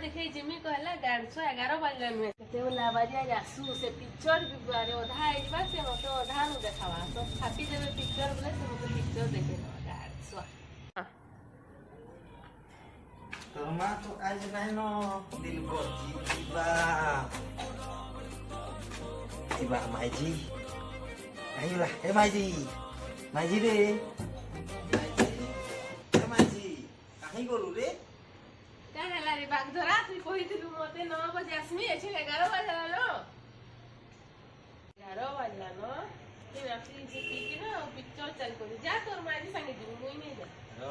देखे जिमी कहला 11:11 बजले में केते होला बाजिया जासू से पिक्चर भी बारे ओधा आइबा से मते ओधा नु देखावा तो छापी देबे पिक्चर बोले से मते पिक्चर देखे 11:00 तो मां तो आज नहीं नो दिल को जीवा माईजी आइला हे माईजी रे माईजी कहीं गोलू रे काहेला रे बागधरा तू कहिथिलु मते 9 बजे आसमी एछे 11 बजला नो 11 बजला नो कि रात्रि से की ना पिक्चर चल को जा तोर माजी संगे जिमु मुई नहीं जा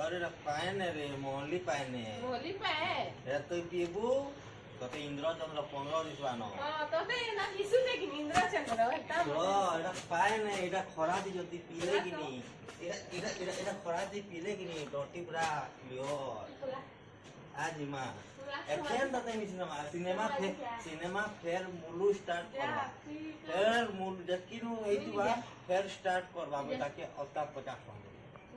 अरे रे पाएने रे मोहली पाए रे तो पीबू तते इंद्रचंद्र 15 दिसवानो तते ना किसु देखि इंद्रचंद्र एकटा एटा पाएने एटा खराती जदी पीले कि नी एटा खराती पीले कि नी डटी पूरा क्लियर आज मां एक्शन तते सिनेमा फेर मुलु स्टार्ट करबा फेर मुलु जकिनु एइतबा फेर स्टार्ट करबा ताकि 50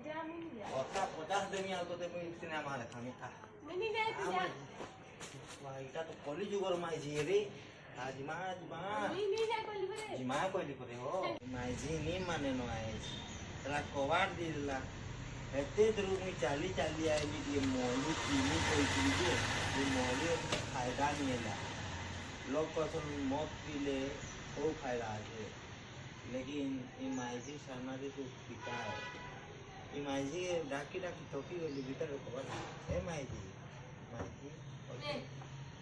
जा मिनी जा 50 देमी आ तते सिनेमा देखा मिठा मिनी जा तू जा এটা তো কলি যুগর মাইজি রে আজ মা মিনি যা কলি করে জি মা কইলি করে হো মাইজি নি মানে নো আইস তারা কভার দিলা এতে দ্রুমি চালি আইলি দিয়ে মলি কিনি কইছিলি যে এই মলি ফায়দা নিয়েলা লোক পছন মদ পিলে ও ফায়দা আছে लेकिन ये माइजी शर्मा जी तो पिता है ये माइजी डाकी टोकी वाली भीतर खबर है माइजी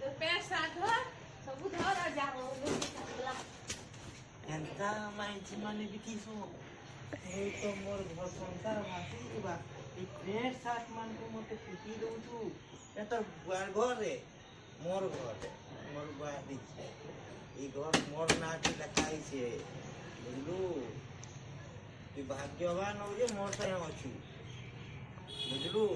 तो पैर साथ धर सब धर आ जा एंता माइजी माने बिकिसो ए तो मोर घर संसार भासी दिबा ए पेट साथ मान को मते पिटी दउ छु ए तो घर रे मोर बादी ई घर मोर नाटी लखाई छे बुझलू तू भाग्यवान हो जे मोर संग अछु बुझलू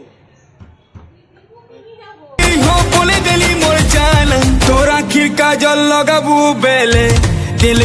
बोले दिली मोर जान तोरा खिड़का जल लगाबू बेले दिल